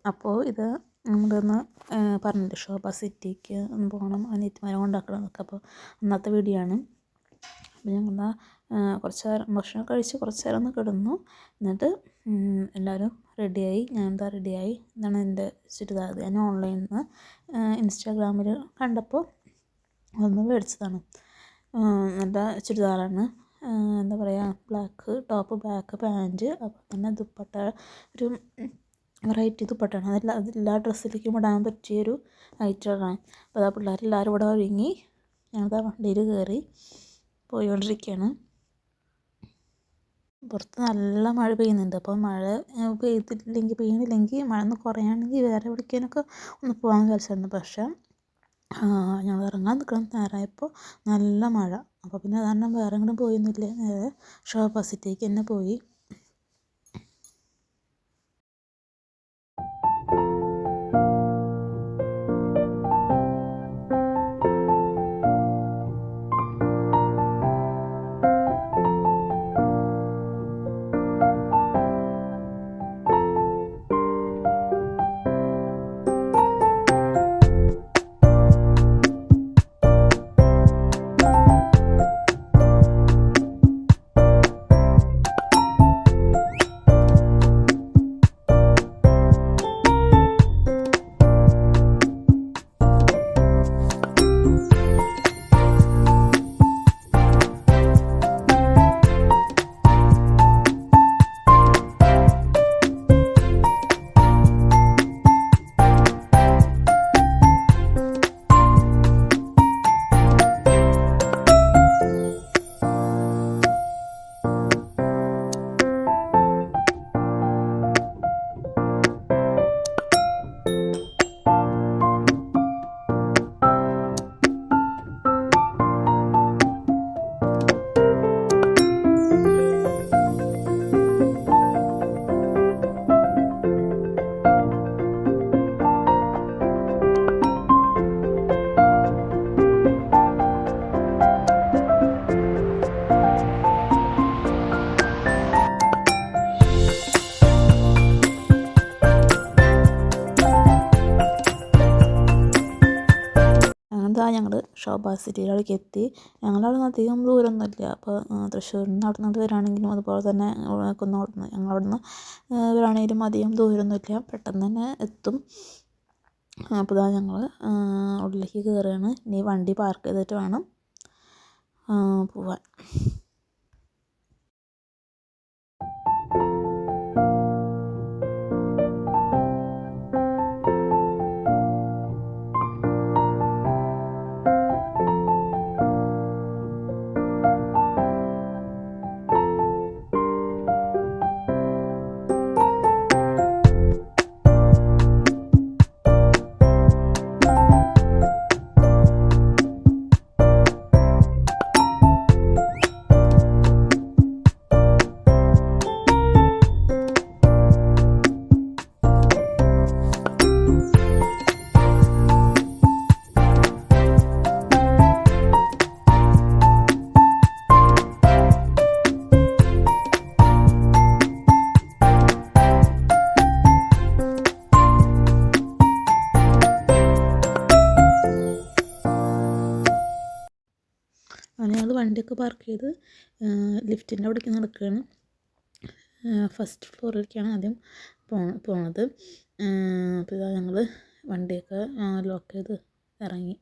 അപ്പോൾ ഇത് നമ്മളൊന്ന് പറഞ്ഞിട്ട് ശോഭ സിറ്റിക്ക് ഒന്ന് പോകണം, അനിയത്തിമാരെ കൊണ്ടാക്കണം എന്നൊക്കെ. അപ്പോൾ അന്നത്തെ വീഡിയോ ആണ്. അപ്പോൾ ഞങ്ങൾ കുറച്ച് നേരം ഭക്ഷണം കഴിച്ച് കുറച്ച് നേരം ഒന്ന് കിടന്നു. എന്നിട്ട് എല്ലാവരും റെഡിയായി. ഞാൻ എന്താ റെഡിയായി. ഇതാണ് എൻ്റെ ചുരിദാർ. ഞാൻ ഓൺലൈനിൽ നിന്ന് ഇൻസ്റ്റാഗ്രാമിൽ കണ്ടപ്പോൾ ഒന്ന് മേടിച്ചതാണ്. നല്ല ചുരിദാറാണ്. എന്താ പറയുക, ബ്ലാക്ക് ടോപ്പ്, ബ്ലാക്ക് പാൻറ്റ്, അപ്പോൾ തന്നെ ദുപ്പട്ട ഒരു വെറൈറ്റി ദുപ്പട്ടയാണ്. അതെല്ലാ ഡ്രസ്സിലേക്കും ഇടാൻ പറ്റിയൊരു ഐറ്റമാണ്. അപ്പോൾ അതാ പിള്ളേരെല്ലാവരും ഇവിടെ ഒരുങ്ങി ഞങ്ങളുടെ വണ്ടിയിൽ കയറി പോയിക്കൊണ്ടിരിക്കുകയാണ്. പുറത്ത് നല്ല മഴ പെയ്യുന്നുണ്ട്. അപ്പോൾ മഴ പെയ്യുന്നില്ലെങ്കിൽ മഴ ഒന്ന് കുറയുകയാണെങ്കിൽ വേറെ എവിടേക്കൊക്കെ ഒന്ന് പോകാൻ വിചാരിച്ചിരുന്നു. പക്ഷേ ഞങ്ങൾ ഇറങ്ങാൻ നിൽക്കണം നേരമായപ്പോൾ നല്ല മഴ. അപ്പോൾ പിന്നെ കാരണം വേറെ എങ്ങോട്ടും പോയൊന്നുമില്ല, നേരെ ശോഭ സിറ്റിക്ക് തന്നെ പോയി. ഞങ്ങൾ ശോഭ സിറ്റിയിലേക്ക് എത്തി. ഞങ്ങളവിടെ നിന്ന് അധികം ദൂരമൊന്നുമില്ല. അപ്പോൾ തൃശ്ശൂരിൽ നിന്ന് അവിടെ നിന്ന് വരികയാണെങ്കിലും അതുപോലെ തന്നെ കുന്നോടുന്ന് ഞങ്ങളവിടെ നിന്ന് വരികയാണെങ്കിലും അധികം ദൂരമൊന്നുമില്ല, പെട്ടെന്ന് തന്നെ എത്തും. അപ്പോൾ ഇതാ ഞങ്ങൾ ഉള്ളിലേക്ക് കയറുകയാണ്. ഇനി വണ്ടി പാർക്ക് ചെയ്തിട്ട് വേണം പോവാൻ. അങ്ങനെ ഞങ്ങൾ വണ്ടിയൊക്കെ പാർക്ക് ചെയ്ത് ലിഫ്റ്റിൻ്റെ അവിടേക്ക് നടക്കുകയാണ്. ഫസ്റ്റ് ഫ്ലോറിലേക്കാണ് ആദ്യം പോണത്. അപ്പോൾ ഇതാ ഞങ്ങൾ വണ്ടിയൊക്കെ ലോക്ക് ചെയ്ത് ഇറങ്ങി.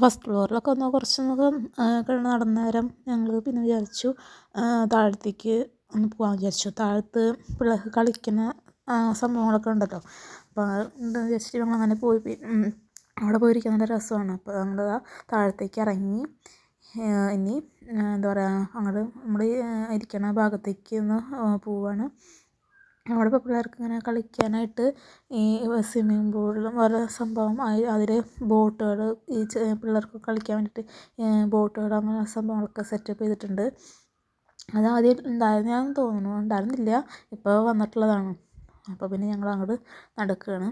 ഫസ്റ്റ് ഫ്ലോറിലൊക്കെ ഒന്ന് കുറച്ചൊന്നൊക്കെ നടന്ന നേരം ഞങ്ങൾ പിന്നെ വിചാരിച്ചു താഴത്തേക്ക് ഒന്ന് പോകാൻ വിചാരിച്ചു. താഴത്ത് പിള്ളേർക്ക് കളിക്കുന്ന സംഭവങ്ങളൊക്കെ ഉണ്ടല്ലോ. അപ്പോൾ എന്താ വിചാരിച്ചിട്ട് ഞങ്ങൾ അങ്ങനെ പോയി. അവിടെ പോയിരിക്കാൻ നല്ല രസമാണ്. അപ്പോൾ ഞങ്ങൾ താഴത്തേക്ക് ഇറങ്ങി. ഇനി എന്താ പറയുക, അങ്ങോട്ട് നമ്മൾ ഇരിക്കണ ഭാഗത്തേക്ക് ഒന്ന് പോവാണ്. അവിടെ ഇപ്പോൾ പിള്ളേർക്ക് ഇങ്ങനെ കളിക്കാനായിട്ട് ഈ സ്വിമ്മിങ് പൂളിലും ഓരോ സംഭവം അതിൽ ബോട്ടുകൾ, ഈ പിള്ളേർക്ക് കളിക്കാൻ വേണ്ടിയിട്ട് ബോട്ടുകൾ അങ്ങനെ സംഭവങ്ങളൊക്കെ സെറ്റപ്പ് ചെയ്തിട്ടുണ്ട്. അത് ആദ്യം ഉണ്ടായിരുന്നാന്ന് തോന്നുന്നു, ഉണ്ടായിരുന്നില്ല, ഇപ്പോൾ വന്നിട്ടുള്ളതാണ്. അപ്പോൾ പിന്നെ ഞങ്ങൾ അങ്ങോട്ട് നടക്കുകയാണ്.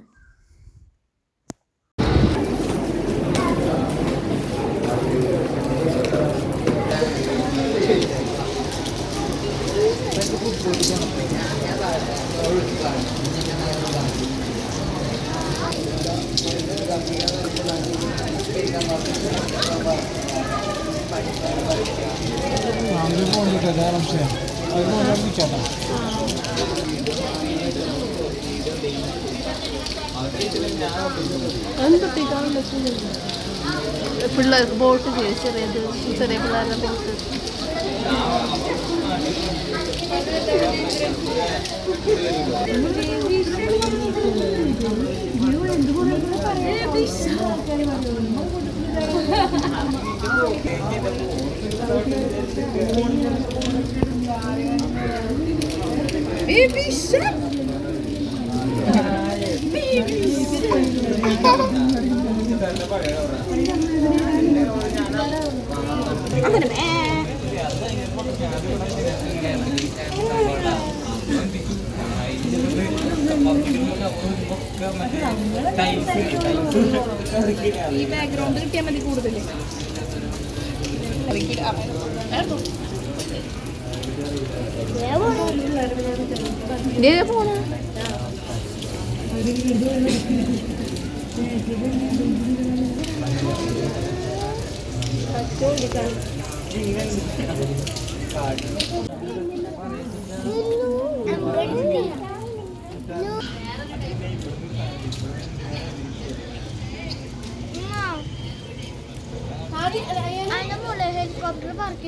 പിള്ളേർക്ക് ബോട്ട് ചെറിയത്, ചെറിയ പിള്ളേരുടെ ബോട്ട്. ഈ ബാക്ക്ഗ്രൗണ്ട് കിട്ടിയാൽ മതി കൂടുതൽ. പോണ ഹെലികോപ്റ്റർ പാർക്ക്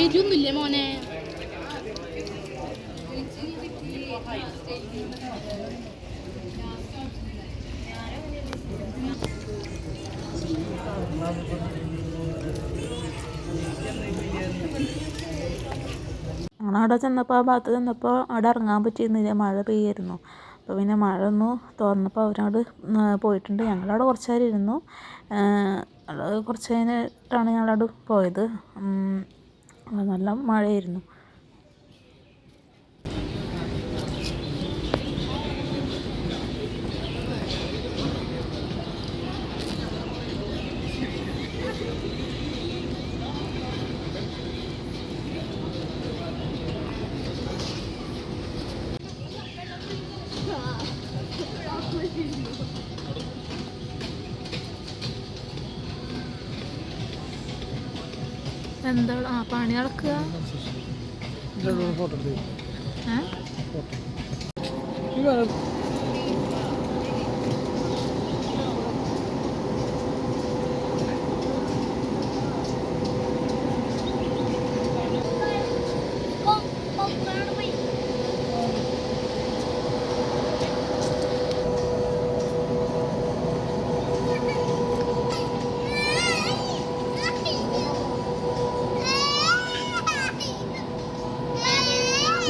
ഏതൊന്നുമില്ലേ മോനെ? ഞങ്ങളവിടെ ചെന്നപ്പോൾ, ആ ഭാഗത്ത് ചെന്നപ്പോൾ അവിടെ ഇറങ്ങാൻ പറ്റിയിരുന്നില്ല, മഴ പെയ്യായിരുന്നു. അപ്പോൾ പിന്നെ മഴ ഒന്ന് തോർന്നപ്പോൾ അവരവിടെ പോയിട്ടുണ്ട്. ഞങ്ങളവിടെ കുറച്ച് നേരം ഇരുന്നു. കുറച്ച് കഴിഞ്ഞിട്ടാണ് ഞങ്ങളവിടെ പോയത്. നല്ല മഴയായിരുന്നു. എന്താ പണി നടക്കുക?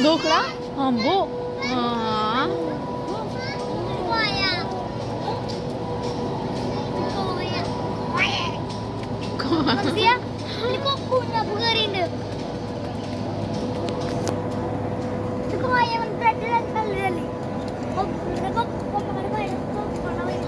Dokla? Ambo? Ini kok punya bukarin deh. Itu kok ayam berjalan kali. Oh, kok makan apa ya? Kok makan apa ya?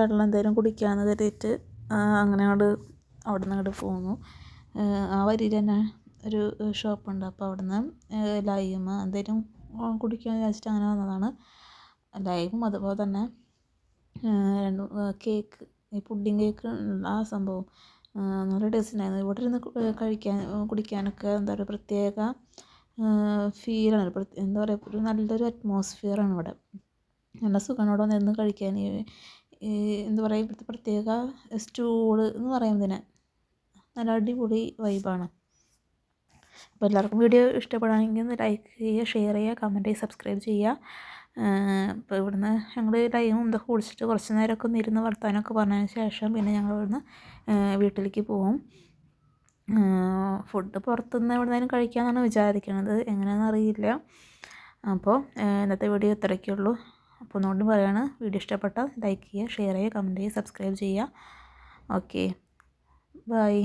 വെള്ളം എന്തെങ്കിലും കുടിക്കാമെന്ന് കരുതിയിട്ട് അങ്ങനെ അവിടെ നിന്ന് അങ്ങോട്ട് പോന്നു. ആ വരിയിൽ തന്നെ ഒരു ഷോപ്പുണ്ട്. അപ്പോൾ അവിടെ നിന്ന് ലൈം എന്തെങ്കിലും കുടിക്കാമെന്ന് വിചാരിച്ചിട്ട് അങ്ങനെ വന്നതാണ്. ലൈമും അതുപോലെ തന്നെ കേക്ക്, ഈ പുഡിങ് കേക്ക് ആ സംഭവം നല്ല ടേസ്റ്റ് ഉണ്ടായിരുന്നു. ഇവിടെ ഇരുന്ന് കുടിക്കാനൊക്കെ എന്താ പറയുക, പ്രത്യേക ഫീലാണ്. എന്താ പറയുക, ഒരു നല്ലൊരു അറ്റ്മോസ്ഫിയറാണ് ഇവിടെ. നല്ല സുഖമാണ് ഇവിടെ വന്നിരുന്ന് കഴിക്കാൻ. എന്താ പറയുക, ഇവിടുത്തെ പ്രത്യേക സ്റ്റൂള് എന്ന് പറയുന്നതിന് നല്ല അടിപൊളി വൈബാണ്. അപ്പോൾ എല്ലാവർക്കും വീഡിയോ ഇഷ്ടപ്പെടുകയാണെങ്കിൽ ഒന്ന് ലൈക്ക് ചെയ്യുക, ഷെയർ ചെയ്യുക, കമൻറ്റ് ചെയ്യുക, സബ്സ്ക്രൈബ് ചെയ്യുക. ഇപ്പോൾ ഇവിടുന്ന് ഞങ്ങൾ ലൈവും ഇതൊക്കെ കുടിച്ചിട്ട് കുറച്ച് നേരമൊക്കെ ഒന്ന് ഇരുന്ന് വർത്താനമൊക്കെ പറഞ്ഞതിന് ശേഷം പിന്നെ ഞങ്ങൾ ഇവിടുന്ന് വീട്ടിലേക്ക് പോകും. ഫുഡ് പുറത്തുനിന്ന് എവിടുന്നേലും കഴിക്കാമെന്നാണ് വിചാരിക്കുന്നത്, എങ്ങനെയാണെന്ന് അറിയില്ല. അപ്പോൾ ഇന്നത്തെ വീഡിയോ ഇത്രയൊക്കെയുള്ളൂ. അപ്പോൾ ഒന്നുകൊണ്ടും പറയുകയാണ്, വീഡിയോ ഇഷ്ടപ്പെട്ടാൽ ലൈക്ക് ചെയ്യുക, ഷെയർ ചെയ്യുക, കമൻറ്റ് ചെയ്യുക, സബ്സ്ക്രൈബ് ചെയ്യുക. Okay, by.